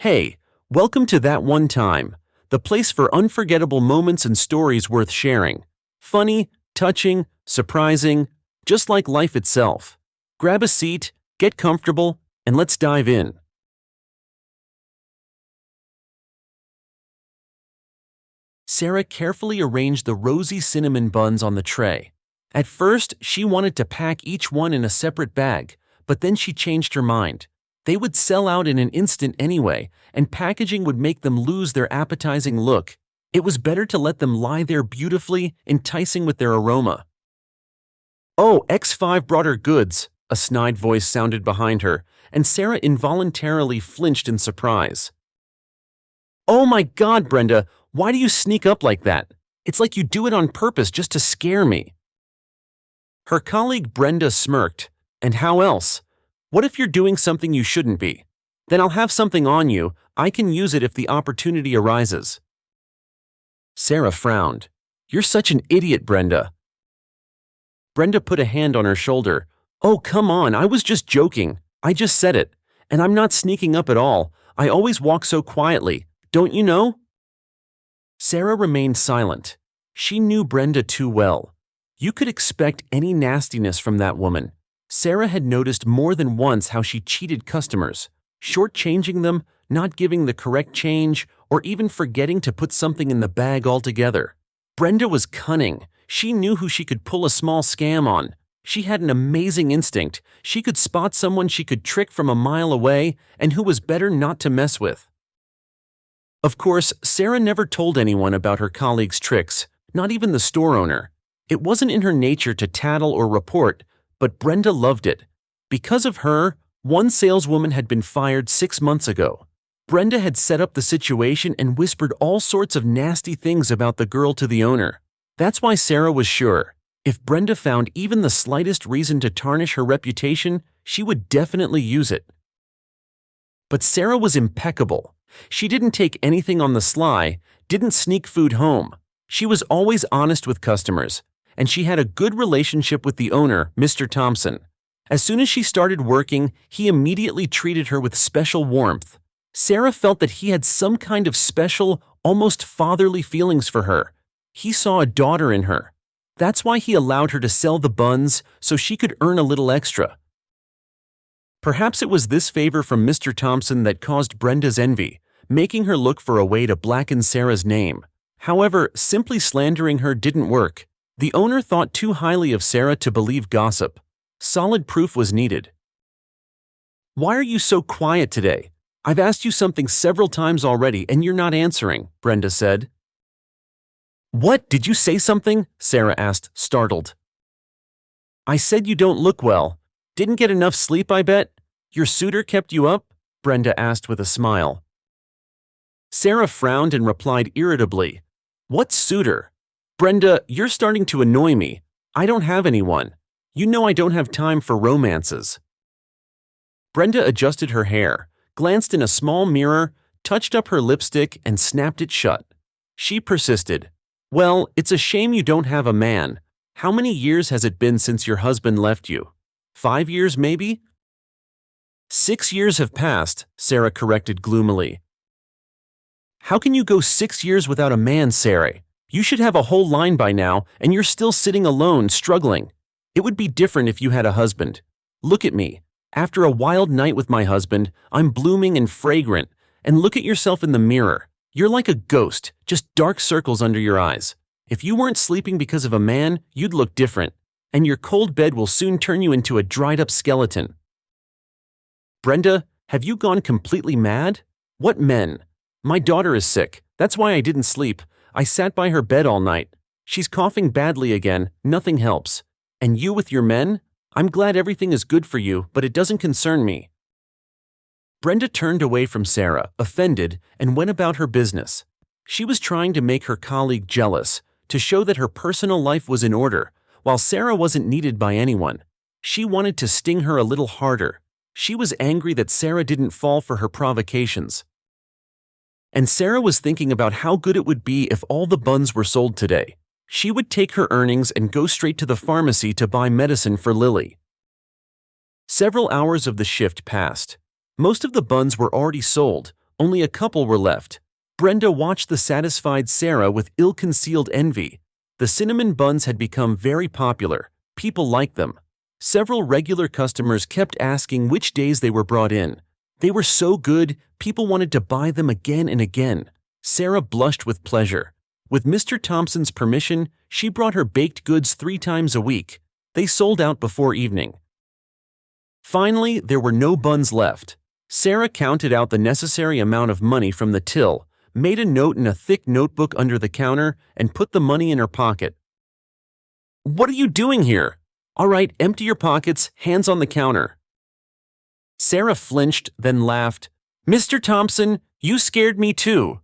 Hey, welcome to That One Time, the place for unforgettable moments and stories worth sharing. Funny, touching, surprising, just like life itself. Grab a seat, get comfortable, and let's dive in. Sarah carefully arranged the rosy cinnamon buns on the tray. At first, she wanted to pack each one in a separate bag, but then she changed her mind. They would sell out in an instant anyway, and packaging would make them lose their appetizing look. It was better to let them lie there beautifully, enticing with their aroma. "Oh, X5 brought her goods," a snide voice sounded behind her, and Sarah involuntarily flinched in surprise. "Oh my God, Brenda, why do you sneak up like that? It's like you do it on purpose just to scare me." Her colleague Brenda smirked. "And how else? What if you're doing something you shouldn't be? Then I'll have something on you. I can use it if the opportunity arises." Sarah frowned. "You're such an idiot, Brenda." Brenda put a hand on her shoulder. "Oh, come on, I was just joking. I just said it. And I'm not sneaking up at all. I always walk so quietly, don't you know?" Sarah remained silent. She knew Brenda too well. You could expect any nastiness from that woman. Sarah had noticed more than once how she cheated customers, shortchanging them, not giving the correct change, or even forgetting to put something in the bag altogether. Brenda was cunning. She knew who she could pull a small scam on. She had an amazing instinct. She could spot someone she could trick from a mile away and who was better not to mess with. Of course, Sarah never told anyone about her colleague's tricks, not even the store owner. It wasn't in her nature to tattle or report, but Brenda loved it. Because of her, one saleswoman had been fired 6 months ago. Brenda had set up the situation and whispered all sorts of nasty things about the girl to the owner. That's why Sarah was sure, if Brenda found even the slightest reason to tarnish her reputation, she would definitely use it. But Sarah was impeccable. She didn't take anything on the sly, didn't sneak food home. She was always honest with customers, and she had a good relationship with the owner, Mr. Thompson. As soon as she started working, he immediately treated her with special warmth. Sarah felt that he had some kind of special, almost fatherly feelings for her. He saw a daughter in her. That's why he allowed her to sell the buns so she could earn a little extra. Perhaps it was this favor from Mr. Thompson that caused Brenda's envy, making her look for a way to blacken Sarah's name. However, simply slandering her didn't work. The owner thought too highly of Sarah to believe gossip. Solid proof was needed. "Why are you so quiet today? I've asked you something several times already and you're not answering," Brenda said. "What, did you say something?" Sarah asked, startled. "I said you don't look well. Didn't get enough sleep, I bet? Your suitor kept you up?" Brenda asked with a smile. Sarah frowned and replied irritably, "What suitor? Brenda, you're starting to annoy me. I don't have anyone. You know I don't have time for romances." Brenda adjusted her hair, glanced in a small mirror, touched up her lipstick, and snapped it shut. She persisted. "Well, it's a shame you don't have a man. How many years has it been since your husband left you? 5 years, maybe?" "6 years have passed," Sarah corrected gloomily. "How can you go 6 years without a man, Sarah? You should have a whole line by now, and you're still sitting alone, struggling. It would be different if you had a husband. Look at me. After a wild night with my husband, I'm blooming and fragrant, and look at yourself in the mirror. You're like a ghost, just dark circles under your eyes. If you weren't sleeping because of a man, you'd look different, and your cold bed will soon turn you into a dried-up skeleton." "Brenda, have you gone completely mad? What men? My daughter is sick. That's why I didn't sleep. I sat by her bed all night. She's coughing badly again. Nothing helps. And you with your men? I'm glad everything is good for you, but it doesn't concern me." Brenda turned away from Sarah, offended, and went about her business. She was trying to make her colleague jealous, to show that her personal life was in order, while Sarah wasn't needed by anyone. She wanted to sting her a little harder. She was angry that Sarah didn't fall for her provocations. And Sarah was thinking about how good it would be if all the buns were sold today. She would take her earnings and go straight to the pharmacy to buy medicine for Lily. Several hours of the shift passed. Most of the buns were already sold, Only a couple were left. Brenda watched the satisfied Sarah with ill-concealed envy. The cinnamon buns had become very popular. People liked them. Several regular customers kept asking which days they were brought in. They were so good, people wanted to buy them again and again. Sarah blushed with pleasure. With Mr. Thompson's permission, she brought her baked goods 3 times a week. They sold out before evening. Finally, there were no buns left. Sarah counted out the necessary amount of money from the till, made a note in a thick notebook under the counter, and put the money in her pocket. "What are you doing here?" "All right, empty your pockets, hands on the counter." Sarah flinched, then laughed. "Mr. Thompson, you scared me too."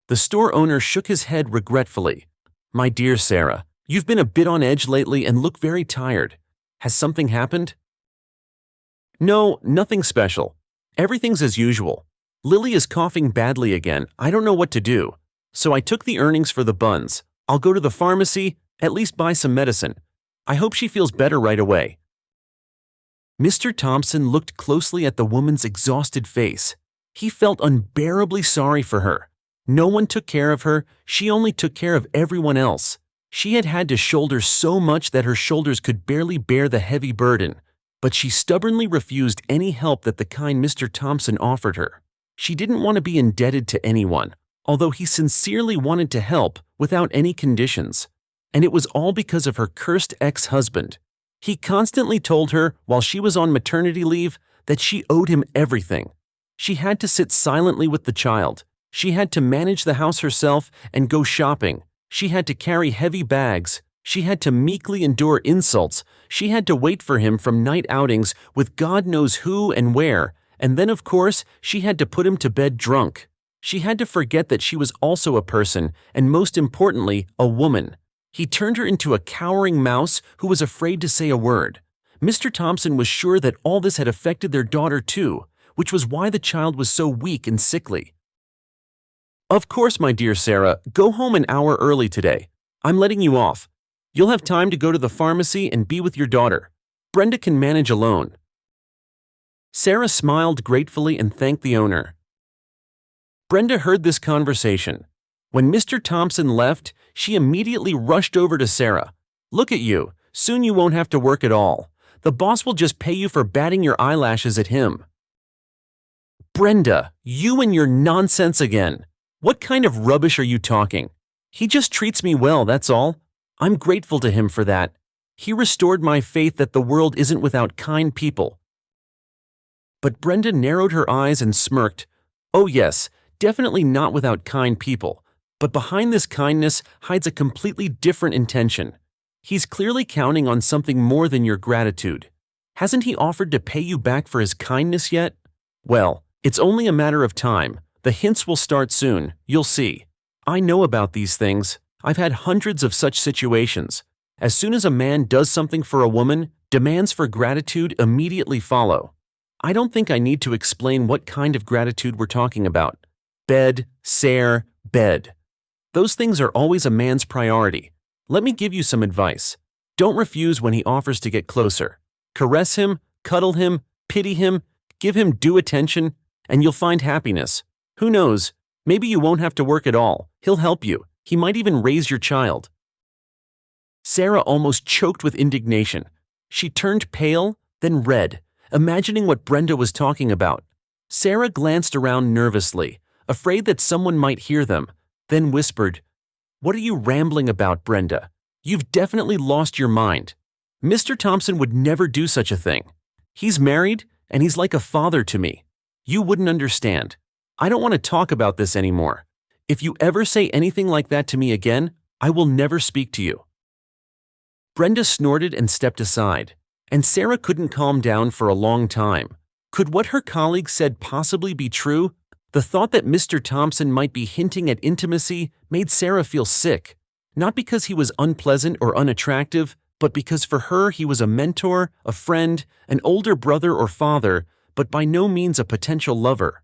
The store owner shook his head regretfully. "My dear Sarah, you've been a bit on edge lately and look very tired. Has something happened?" "No, nothing special. Everything's as usual. Lily is coughing badly again. I don't know what to do. So I took the earnings for the buns. I'll go to the pharmacy, at least buy some medicine. I hope she feels better right away." Mr. Thompson looked closely at the woman's exhausted face. He felt unbearably sorry for her. No one took care of her, she only took care of everyone else. She had had to shoulder so much that her shoulders could barely bear the heavy burden, but she stubbornly refused any help that the kind Mr. Thompson offered her. She didn't want to be indebted to anyone, although he sincerely wanted to help without any conditions. And it was all because of her cursed ex-husband. He constantly told her, while she was on maternity leave, that she owed him everything. She had to sit silently with the child. She had to manage the house herself and go shopping. She had to carry heavy bags. She had to meekly endure insults. She had to wait for him from night outings with God knows who and where. And then, of course, she had to put him to bed drunk. She had to forget that she was also a person, and most importantly, a woman. He turned her into a cowering mouse who was afraid to say a word. Mr. Thompson was sure that all this had affected their daughter too, which was why the child was so weak and sickly. "Of course, my dear Sarah, go home an hour early today. I'm letting you off. You'll have time to go to the pharmacy and be with your daughter. Brenda can manage alone." Sarah smiled gratefully and thanked the owner. Brenda heard this conversation. When Mr. Thompson left, she immediately rushed over to Sarah. "Look at you. Soon you won't have to work at all. The boss will just pay you for batting your eyelashes at him." "Brenda, you and your nonsense again. What kind of rubbish are you talking? He just treats me well, that's all. I'm grateful to him for that. He restored my faith that the world isn't without kind people." But Brenda narrowed her eyes and smirked. "Oh yes, definitely not without kind people. But behind this kindness hides a completely different intention. He's clearly counting on something more than your gratitude. Hasn't he offered to pay you back for his kindness yet? Well, it's only a matter of time. The hints will start soon, you'll see. I know about these things. I've had hundreds of such situations. As soon as a man does something for a woman, demands for gratitude immediately follow. I don't think I need to explain what kind of gratitude we're talking about. Bed, sare, bed. Those things are always a man's priority. Let me give you some advice. Don't refuse when he offers to get closer. Caress him, cuddle him, pity him, give him due attention, and you'll find happiness. Who knows, maybe you won't have to work at all. He'll help you. He might even raise your child." Sarah almost choked with indignation. She turned pale, then red, imagining what Brenda was talking about. Sarah glanced around nervously, afraid that someone might hear them, then whispered, "What are you rambling about, Brenda? You've definitely lost your mind. Mr. Thompson would never do such a thing. He's married, and he's like a father to me. You wouldn't understand. I don't want to talk about this anymore. If you ever say anything like that to me again, I will never speak to you." Brenda snorted and stepped aside, and Sarah couldn't calm down for a long time. Could what her colleague said possibly be true? The thought that Mr. Thompson might be hinting at intimacy made Sarah feel sick, not because he was unpleasant or unattractive, but because for her he was a mentor, a friend, an older brother or father, but by no means a potential lover.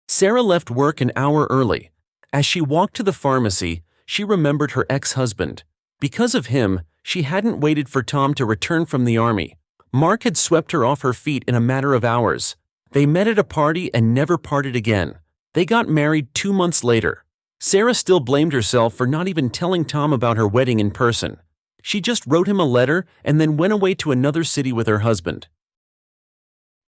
Sarah left work an hour early. As she walked to the pharmacy, she remembered her ex-husband. Because of him, she hadn't waited for Tom to return from the army. Mark had swept her off her feet in a matter of hours. They met at a party and never parted again. They got married 2 months later. Sarah still blamed herself for not even telling Tom about her wedding in person. She just wrote him a letter and then went away to another city with her husband.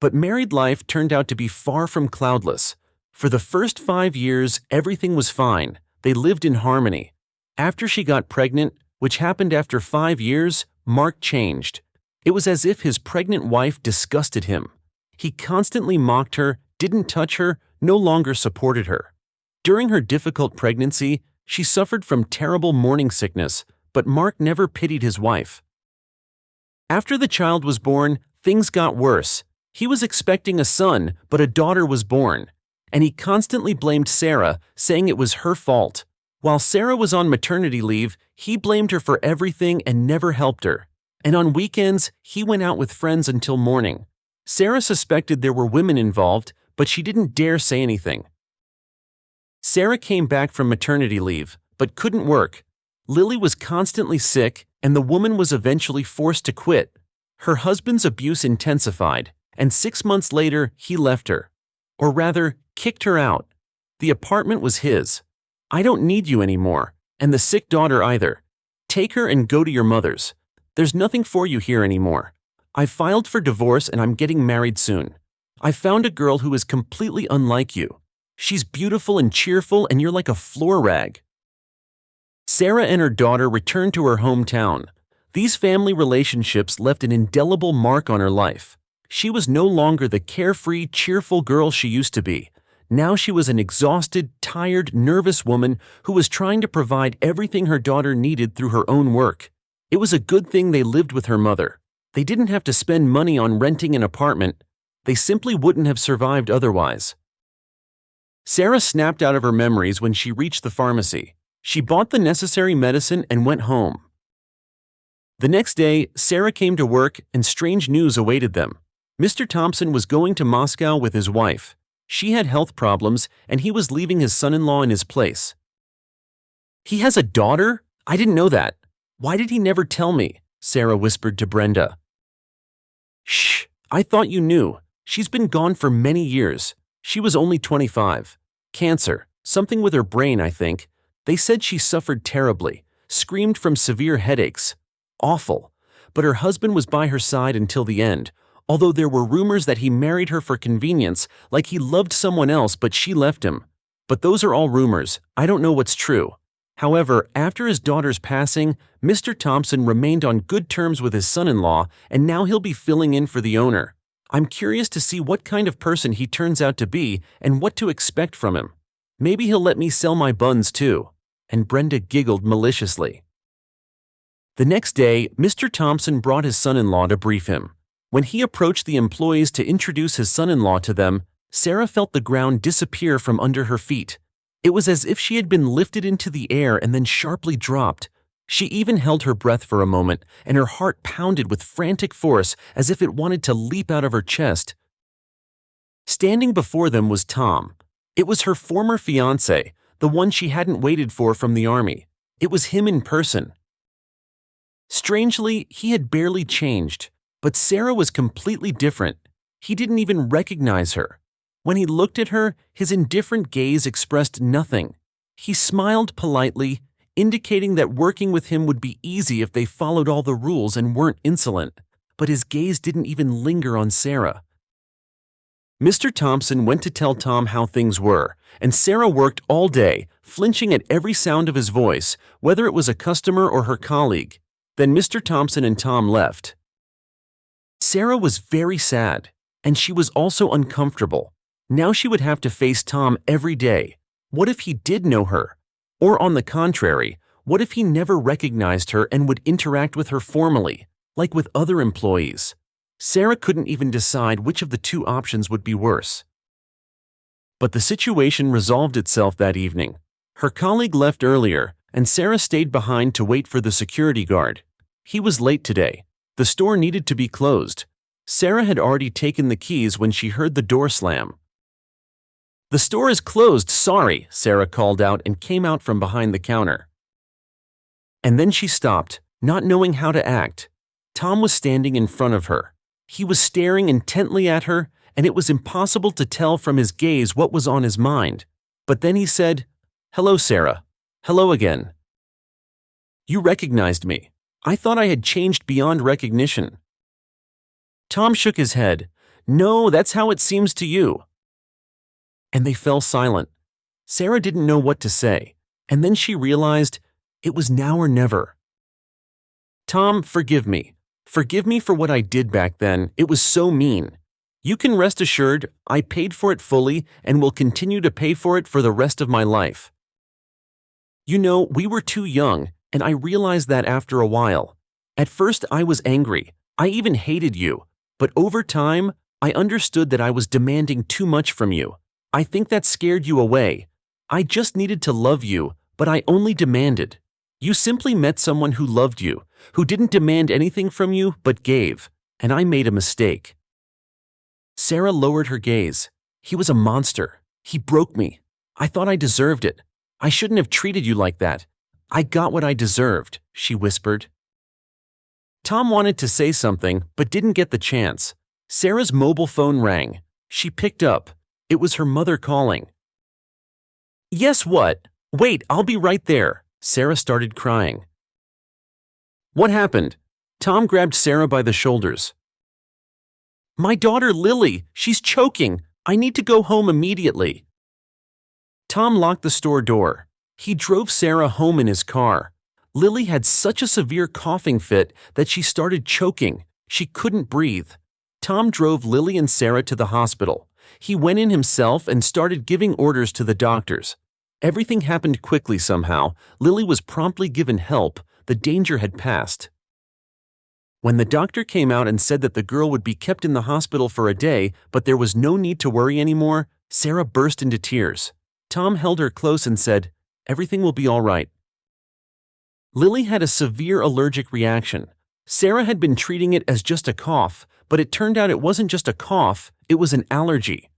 But married life turned out to be far from cloudless. For the first 5 years, everything was fine. They lived in harmony. After she got pregnant, which happened after 5 years, Mark changed. It was as if his pregnant wife disgusted him. He constantly mocked her, didn't touch her, no longer supported her. During her difficult pregnancy, she suffered from terrible morning sickness, but Mark never pitied his wife. After the child was born, things got worse. He was expecting a son, but a daughter was born, and he constantly blamed Sarah, saying it was her fault. While Sarah was on maternity leave, he blamed her for everything and never helped her. And on weekends, he went out with friends until morning. Sarah suspected there were women involved, but she didn't dare say anything. Sarah came back from maternity leave, but couldn't work. Lily was constantly sick, and the woman was eventually forced to quit. Her husband's abuse intensified, and 6 months later, he left her. Or rather, kicked her out. The apartment was his. "I don't need you anymore, and the sick daughter either. Take her and go to your mother's. There's nothing for you here anymore. I've filed for divorce and I'm getting married soon. I found a girl who is completely unlike you. She's beautiful and cheerful, and you're like a floor rag." Sarah and her daughter returned to her hometown. These family relationships left an indelible mark on her life. She was no longer the carefree, cheerful girl she used to be. Now she was an exhausted, tired, nervous woman who was trying to provide everything her daughter needed through her own work. It was a good thing they lived with her mother. They didn't have to spend money on renting an apartment. They simply wouldn't have survived otherwise. Sarah snapped out of her memories when she reached the pharmacy. She bought the necessary medicine and went home. The next day, Sarah came to work and strange news awaited them. Mr. Thompson was going to Moscow with his wife. She had health problems, and he was leaving his son-in-law in his place. "He has a daughter? I didn't know that. Why did he never tell me?" Sarah whispered to Brenda. "Shh, I thought you knew. She's been gone for many years. She was only 25. Cancer, something with her brain, I think. They said she suffered terribly, screamed from severe headaches. Awful. But her husband was by her side until the end, although there were rumors that he married her for convenience, like he loved someone else but she left him. But those are all rumors. I don't know what's true." However, after his daughter's passing, Mr. Thompson remained on good terms with his son-in-law, and now he'll be filling in for the owner. I'm curious to see what kind of person he turns out to be and what to expect from him. Maybe he'll let me sell my buns too. And Brenda giggled maliciously. The next day, Mr. Thompson brought his son-in-law to brief him. When he approached the employees to introduce his son-in-law to them, Sarah felt the ground disappear from under her feet. It was as if she had been lifted into the air and then sharply dropped. She even held her breath for a moment, and her heart pounded with frantic force as if it wanted to leap out of her chest. Standing before them was Tom. It was her former fiancé, the one she hadn't waited for from the army. It was him in person. Strangely, he had barely changed, but Sarah was completely different. He didn't even recognize her. When he looked at her, his indifferent gaze expressed nothing. He smiled politely, indicating that working with him would be easy if they followed all the rules and weren't insolent, but his gaze didn't even linger on Sarah. Mr. Thompson went to tell Tom how things were, and Sarah worked all day, flinching at every sound of his voice, whether it was a customer or her colleague. Then Mr. Thompson and Tom left. Sarah was very sad, and she was also uncomfortable. Now she would have to face Tom every day. What if he did know her? Or on the contrary, what if he never recognized her and would interact with her formally, like with other employees? Sarah couldn't even decide which of the two options would be worse. But the situation resolved itself that evening. Her colleague left earlier, and Sarah stayed behind to wait for the security guard. He was late today. The store needed to be closed. Sarah had already taken the keys when she heard the door slam. "The store is closed, sorry," Sarah called out and came out from behind the counter. And then she stopped, not knowing how to act. Tom was standing in front of her. He was staring intently at her, and it was impossible to tell from his gaze what was on his mind. But then he said, "Hello, Sarah. Hello again. You recognized me. I thought I had changed beyond recognition." Tom shook his head. "No, that's how it seems to you." And they fell silent. Sarah didn't know what to say, and then she realized it was now or never. "Tom, forgive me. Forgive me for what I did back then. It was so mean. You can rest assured I paid for it fully and will continue to pay for it for the rest of my life. You know, we were too young, and I realized that after a while. At first I was angry. I even hated you. But over time, I understood that I was demanding too much from you. I think that scared you away. I just needed to love you, but I only demanded. You simply met someone who loved you, who didn't demand anything from you but gave, and I made a mistake." Sarah lowered her gaze. "He was a monster. He broke me. I thought I deserved it. I shouldn't have treated you like that. I got what I deserved," she whispered. Tom wanted to say something, but didn't get the chance. Sarah's mobile phone rang. She picked up. It was her mother calling. "Yes, what? Wait, I'll be right there." Sarah started crying. "What happened?" Tom grabbed Sarah by the shoulders. "My daughter Lily, she's choking. I need to go home immediately." Tom locked the store door. He drove Sarah home in his car. Lily had such a severe coughing fit that she started choking. She couldn't breathe. Tom drove Lily and Sarah to the hospital. He went in himself and started giving orders to the doctors. Everything happened quickly somehow. Lily was promptly given help. The danger had passed. When the doctor came out and said that the girl would be kept in the hospital for a day, but there was no need to worry anymore, Sarah burst into tears. Tom held her close and said, "Everything will be all right." Lily had a severe allergic reaction. Sarah had been treating it as just a cough, but it turned out it wasn't just a cough, it was an allergy.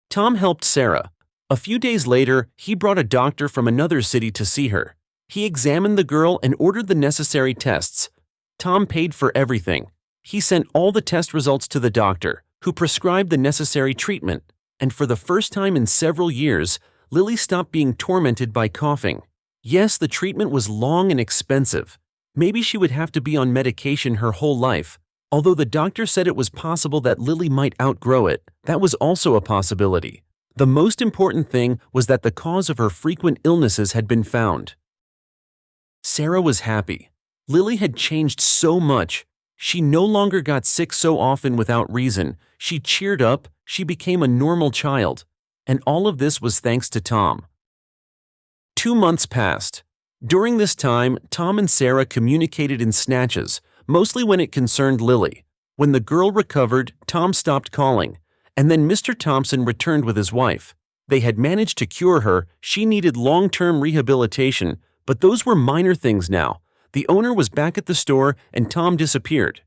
Tom helped Sarah. A few days later, he brought a doctor from another city to see her. He examined the girl and ordered the necessary tests. Tom paid for everything. He sent all the test results to the doctor, who prescribed the necessary treatment, and for the first time in several years, Lily stopped being tormented by coughing. Yes, the treatment was long and expensive. Maybe she would have to be on medication her whole life. Although the doctor said it was possible that Lily might outgrow it, that was also a possibility. The most important thing was that the cause of her frequent illnesses had been found. Sarah was happy. Lily had changed so much. She no longer got sick so often without reason. She cheered up, she became a normal child. And all of this was thanks to Tom. 2 months passed. During this time, Tom and Sarah communicated in snatches, mostly when it concerned Lily. When the girl recovered, Tom stopped calling, and then Mr. Thompson returned with his wife. They had managed to cure her. She needed long-term rehabilitation, but those were minor things now. The owner was back at the store, and Tom disappeared.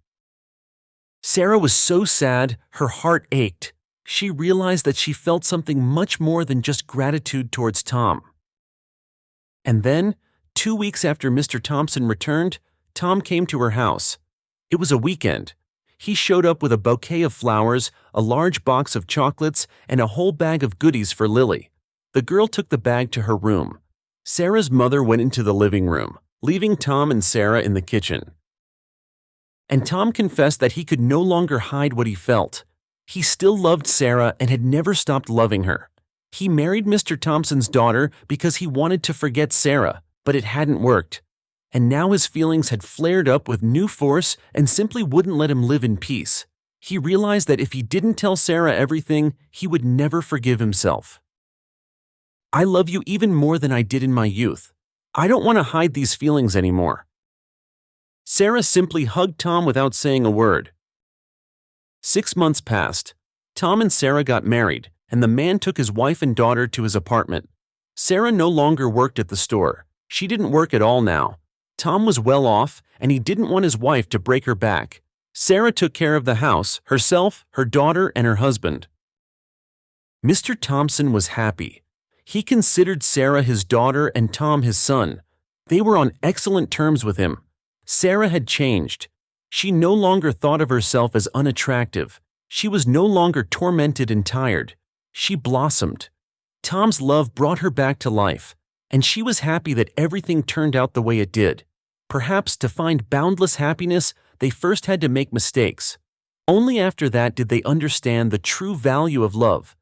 Sarah was so sad, her heart ached. She realized that she felt something much more than just gratitude towards Tom. And then, 2 weeks after Mr. Thompson returned, Tom came to her house. It was a weekend. He showed up with a bouquet of flowers, a large box of chocolates, and a whole bag of goodies for Lily. The girl took the bag to her room. Sarah's mother went into the living room, leaving Tom and Sarah in the kitchen. And Tom confessed that he could no longer hide what he felt. He still loved Sarah and had never stopped loving her. He married Mr. Thompson's daughter because he wanted to forget Sarah, but it hadn't worked. And now his feelings had flared up with new force and simply wouldn't let him live in peace. He realized that if he didn't tell Sarah everything, he would never forgive himself. "I love you even more than I did in my youth. I don't want to hide these feelings anymore." Sarah simply hugged Tom without saying a word. 6 months passed. Tom and Sarah got married, and the man took his wife and daughter to his apartment. Sarah no longer worked at the store. She didn't work at all now. Tom was well off, and he didn't want his wife to break her back. Sarah took care of the house, herself, her daughter, and her husband. Mr. Thompson was happy. He considered Sarah his daughter and Tom his son. They were on excellent terms with him. Sarah had changed. She no longer thought of herself as unattractive. She was no longer tormented and tired. She blossomed. Tom's love brought her back to life, and she was happy that everything turned out the way it did. Perhaps to find boundless happiness, they first had to make mistakes. Only after that did they understand the true value of love.